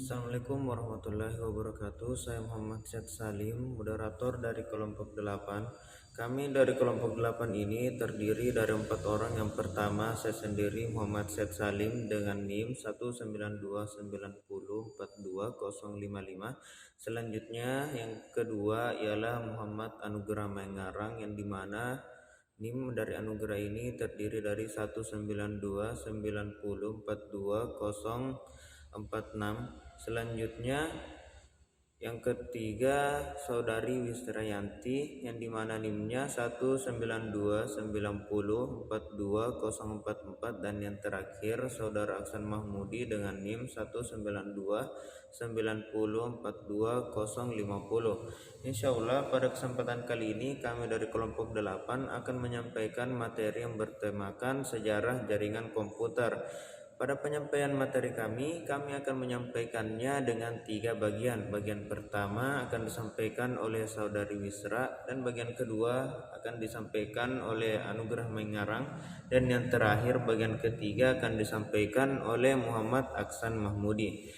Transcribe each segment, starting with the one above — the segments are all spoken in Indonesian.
Assalamualaikum warahmatullahi wabarakatuh. Saya Muhammad Syed Salim, moderator dari kelompok 8. Kami dari kelompok 8 ini terdiri dari 4 orang. Yang pertama, saya sendiri Muhammad Syed Salim dengan NIM 19290420055. Selanjutnya yang kedua ialah Muhammad Anugerah Mengarang, yang dimana NIM dari Anugerah ini terdiri dari 19290420046. Selanjutnya yang ketiga Saudari Wisrayanti, yang dimana NIM-nya 19290420044, dan yang terakhir Saudara Aksan Mahmudi dengan NIM 19290420050. Insyaallah pada kesempatan kali ini kami dari kelompok 8 akan menyampaikan materi yang bertemakan sejarah jaringan komputer. Pada penyampaian materi kami akan menyampaikannya dengan 3 bagian. Bagian pertama akan disampaikan oleh Saudari Wisra, dan bagian kedua akan disampaikan oleh Anugerah Mengarang, dan yang terakhir bagian ketiga akan disampaikan oleh Muhammad Aksan Mahmudi.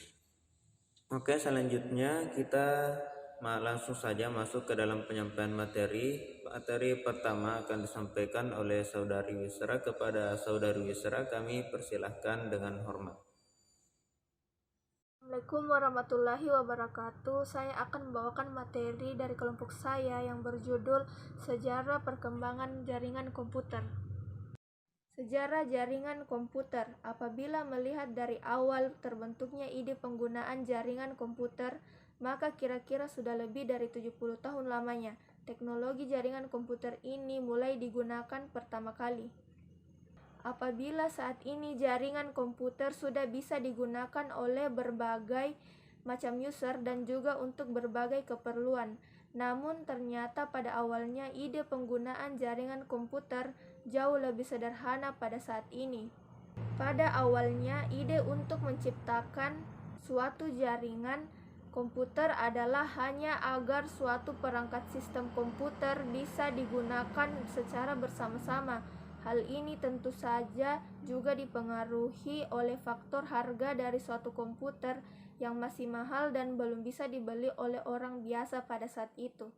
Oke, selanjutnya kita langsung saja masuk ke dalam penyampaian materi. Materi pertama akan disampaikan oleh Saudari Wisra. Kepada Saudari Wisra kami persilahkan dengan hormat. Assalamualaikum warahmatullahi wabarakatuh. Saya akan membawakan materi dari kelompok saya yang berjudul Sejarah Perkembangan Jaringan Komputer. Sejarah jaringan komputer. Apabila melihat dari awal terbentuknya ide penggunaan jaringan komputer, maka kira-kira sudah lebih dari 70 tahun lamanya. Teknologi jaringan komputer ini mulai digunakan pertama kali. Apabila saat ini jaringan komputer sudah bisa digunakan oleh berbagai macam user dan juga untuk berbagai keperluan. Namun ternyata pada awalnya ide penggunaan jaringan komputer jauh lebih sederhana pada saat ini. Pada awalnya ide untuk menciptakan suatu jaringan komputer adalah hanya agar suatu perangkat sistem komputer bisa digunakan secara bersama-sama. Hal ini tentu saja juga dipengaruhi oleh faktor harga dari suatu komputer yang masih mahal dan belum bisa dibeli oleh orang biasa pada saat itu.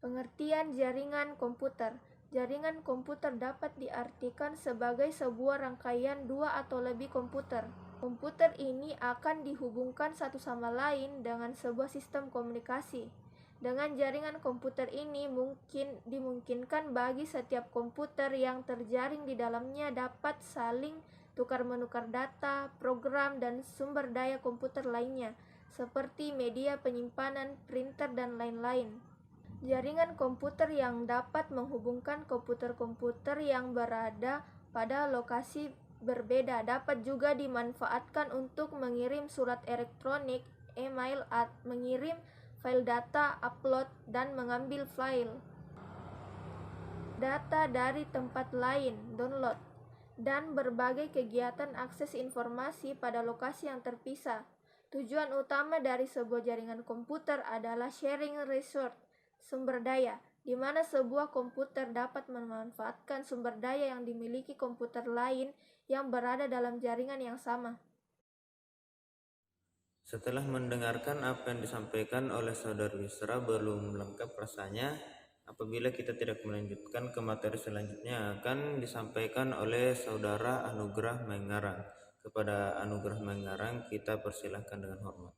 Pengertian jaringan komputer. Jaringan komputer dapat diartikan sebagai sebuah rangkaian dua atau lebih komputer. Komputer ini akan dihubungkan satu sama lain dengan sebuah sistem komunikasi. Dengan jaringan komputer ini dimungkinkan bagi setiap komputer yang terjaring di dalamnya dapat saling tukar-menukar data, program, dan sumber daya komputer lainnya, seperti media penyimpanan, printer, dan lain-lain. Jaringan komputer yang dapat menghubungkan komputer-komputer yang berada pada lokasi berbeda dapat juga dimanfaatkan untuk mengirim surat elektronik, email, mengirim file data, upload, dan mengambil file data dari tempat lain, download, dan berbagai kegiatan akses informasi pada lokasi yang terpisah. Tujuan utama dari sebuah jaringan komputer adalah sharing resource, sumber daya, di mana sebuah komputer dapat memanfaatkan sumber daya yang dimiliki komputer lain yang berada dalam jaringan yang sama. Setelah mendengarkan apa yang disampaikan oleh Saudari Wisra, belum lengkap rasanya apabila kita tidak melanjutkan ke materi selanjutnya akan disampaikan oleh Saudara Anugerah Mengarang. Kepada Anugerah Mengarang kita persilahkan dengan hormat.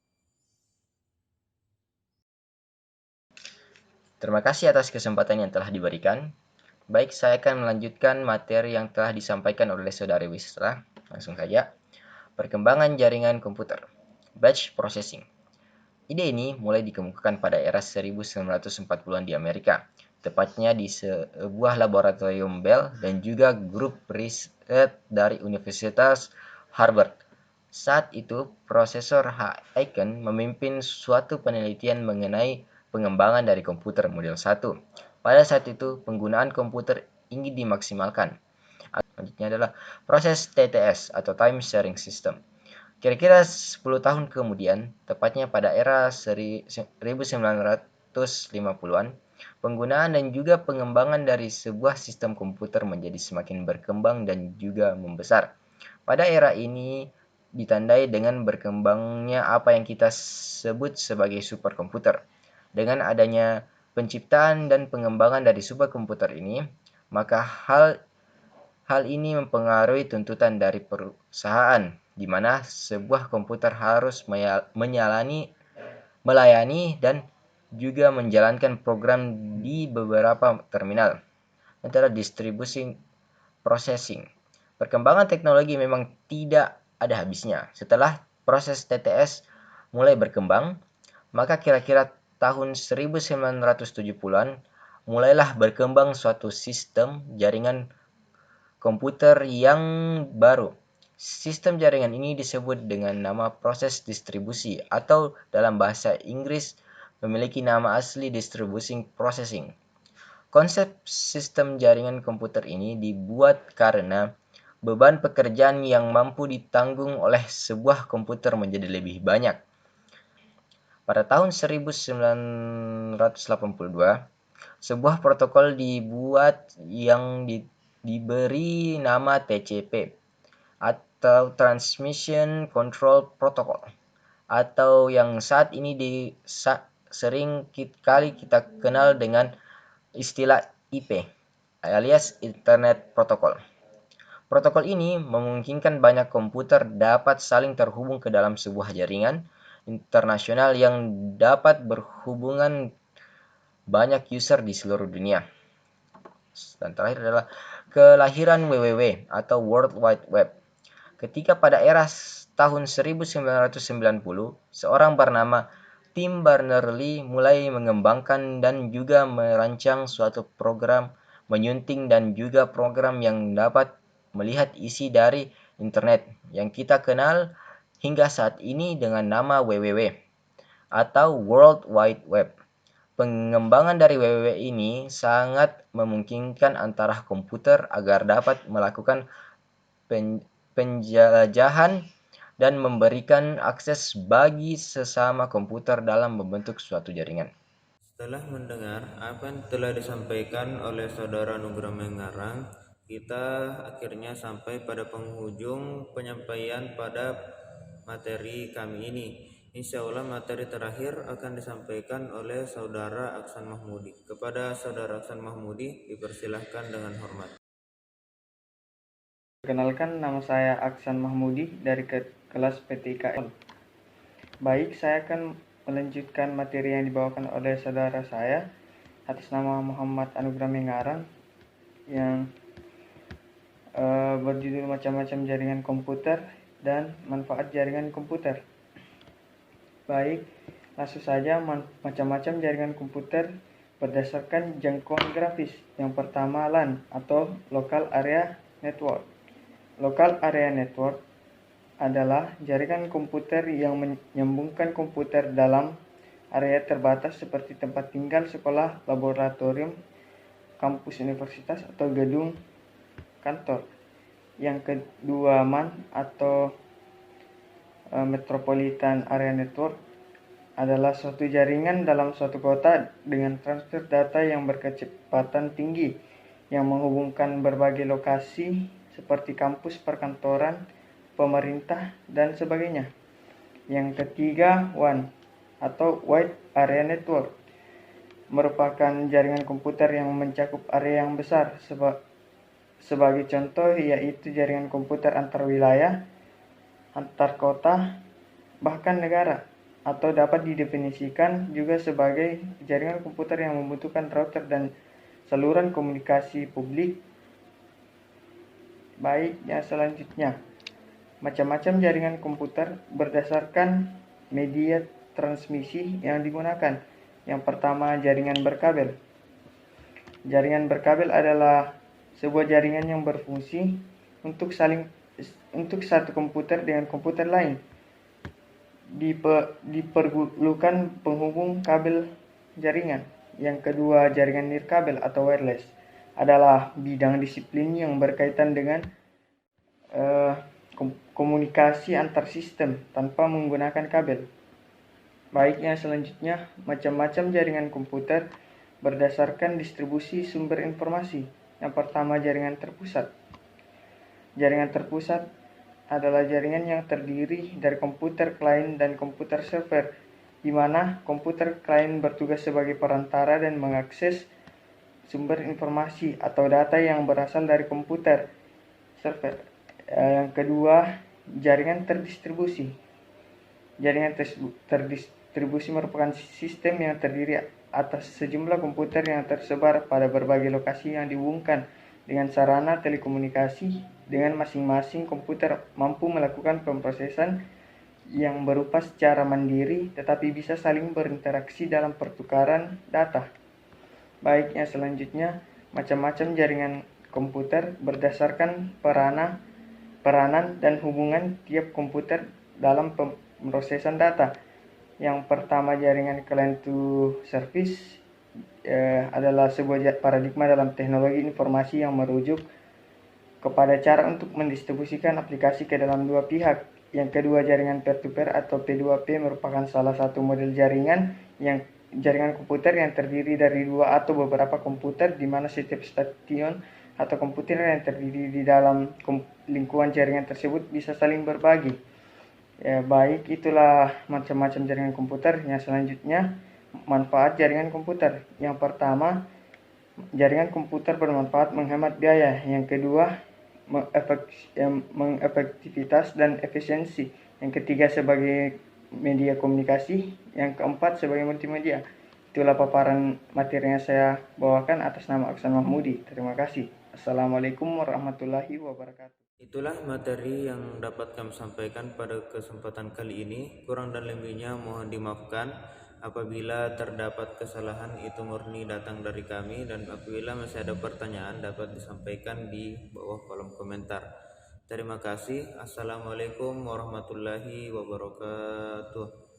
Terima kasih atas kesempatan yang telah diberikan. Baik, saya akan melanjutkan materi yang telah disampaikan oleh Saudari Wisra. Langsung saja. Perkembangan jaringan komputer. Batch processing. Ide ini mulai dikemukakan pada era 1940-an di Amerika, tepatnya di sebuah laboratorium Bell dan juga grup riset dari Universitas Harvard. Saat itu, Profesor H. Aiken memimpin suatu penelitian mengenai pengembangan dari komputer model 1. Pada saat itu, penggunaan komputer ingin dimaksimalkan. Selanjutnya adalah proses TTS atau Time Sharing System. Kira-kira 10 tahun kemudian, tepatnya pada era 1950-an, penggunaan dan juga pengembangan dari sebuah sistem komputer menjadi semakin berkembang dan juga membesar. Pada era ini, ditandai dengan berkembangnya apa yang kita sebut sebagai superkomputer. Dengan adanya penciptaan dan pengembangan dari superkomputer ini, maka hal ini mempengaruhi tuntutan dari perusahaan, di mana sebuah komputer harus melayani dan juga menjalankan program di beberapa terminal. Antara distribusi processing. Perkembangan teknologi memang tidak ada habisnya. Setelah proses TTS mulai berkembang, maka kira-kira tahun 1970-an mulailah berkembang suatu sistem jaringan komputer yang baru. Sistem jaringan ini disebut dengan nama proses distribusi atau dalam bahasa Inggris memiliki nama asli distribution processing. Konsep sistem jaringan komputer ini dibuat karena beban pekerjaan yang mampu ditanggung oleh sebuah komputer menjadi lebih banyak. Pada tahun 1982, sebuah protokol dibuat yang diberi nama TCP atau Transmission Control Protocol, atau yang saat ini sering kali kita kenal dengan istilah IP alias Internet Protocol. Protokol ini memungkinkan banyak komputer dapat saling terhubung ke dalam sebuah jaringan internasional yang dapat berhubungan banyak user di seluruh dunia. Dan terakhir adalah kelahiran WWW atau World Wide Web. Ketika pada era tahun 1990, seorang bernama Tim Berners-Lee mulai mengembangkan dan juga merancang suatu program menyunting dan juga program yang dapat melihat isi dari internet yang kita kenal hingga saat ini dengan nama WWW atau World Wide Web. Pengembangan dari WWW ini sangat memungkinkan antara komputer agar dapat melakukan penjelajahan dan memberikan akses bagi sesama komputer dalam membentuk suatu jaringan. Setelah mendengar apa yang telah disampaikan oleh Saudara Nugra Mengarang, kita akhirnya sampai pada penghujung penyampaian pada materi kami ini. Insya Allah materi terakhir akan disampaikan oleh Saudara Aksan Mahmudi. Kepada Saudara Aksan Mahmudi dipersilahkan dengan hormat. Perkenalkan, nama saya Aksan Mahmudi dari kelas PTIK. Baik, saya akan melanjutkan materi yang dibawakan oleh saudara saya atas nama Muhammad Anugrah Mengarang yang berjudul macam-macam jaringan komputer dan manfaat jaringan komputer. Baik, langsung saja macam-macam jaringan komputer berdasarkan jangkauan grafis. Yang pertama LAN atau Local Area Network. Local Area Network adalah jaringan komputer yang menyambungkan komputer dalam area terbatas seperti tempat tinggal, sekolah, laboratorium, kampus universitas, atau gedung kantor. Yang kedua MAN atau Metropolitan Area Network adalah suatu jaringan dalam suatu kota dengan transfer data yang berkecepatan tinggi yang menghubungkan berbagai lokasi seperti kampus, perkantoran, pemerintah, dan sebagainya. Yang ketiga WAN atau Wide Area Network merupakan jaringan komputer yang mencakup area yang besar. Sebagai contoh yaitu jaringan komputer antar wilayah, antar kota, bahkan negara, atau dapat didefinisikan juga sebagai jaringan komputer yang membutuhkan router dan saluran komunikasi publik. Baik, yang selanjutnya, macam-macam jaringan komputer berdasarkan media transmisi yang digunakan. Yang pertama, jaringan berkabel. Jaringan berkabel adalah sebuah jaringan yang berfungsi untuk satu komputer dengan komputer lain. Diperlukan penghubung kabel jaringan. Yang kedua, jaringan nirkabel atau wireless adalah bidang disiplin yang berkaitan dengan komunikasi antar sistem tanpa menggunakan kabel. Baiknya selanjutnya, macam-macam jaringan komputer berdasarkan distribusi sumber informasi. Yang pertama, jaringan terpusat. Jaringan terpusat adalah jaringan yang terdiri dari komputer klien dan komputer server, di mana komputer klien bertugas sebagai perantara dan mengakses sumber informasi atau data yang berasal dari komputer server. Yang kedua, jaringan terdistribusi. Jaringan terdistribusi merupakan sistem yang terdiri atas sejumlah komputer yang tersebar pada berbagai lokasi yang dihubungkan dengan sarana telekomunikasi, dengan masing-masing komputer mampu melakukan pemrosesan yang berupa secara mandiri tetapi bisa saling berinteraksi dalam pertukaran data. Baik, yang selanjutnya, macam-macam jaringan komputer berdasarkan peranan dan hubungan tiap komputer dalam pemrosesan data. Yang pertama, jaringan client to service adalah sebuah paradigma dalam teknologi informasi yang merujuk kepada cara untuk mendistribusikan aplikasi ke dalam dua pihak. Yang kedua, jaringan peer-to-peer atau P2P merupakan salah satu model jaringan komputer yang terdiri dari dua atau beberapa komputer, di mana setiap stasiun atau komputer yang terdiri di dalam lingkungan jaringan tersebut bisa saling berbagi. Ya, baik, itulah macam-macam jaringan komputer. Yang selanjutnya, manfaat jaringan komputer. Yang pertama, jaringan komputer bermanfaat menghemat biaya. Yang kedua, mengefektivitas dan efisiensi. Yang ketiga, sebagai media komunikasi. Yang keempat, sebagai multimedia. Itulah paparan materi yang saya bawakan atas nama Aksan Mahmudi. Terima kasih. Assalamualaikum warahmatullahi wabarakatuh. Itulah materi yang dapat kami sampaikan pada kesempatan kali ini. Kurang dan lebihnya mohon dimaafkan. Apabila terdapat kesalahan, itu murni datang dari kami, dan apabila masih ada pertanyaan dapat disampaikan di bawah kolom komentar. Terima kasih. Assalamualaikum warahmatullahi wabarakatuh.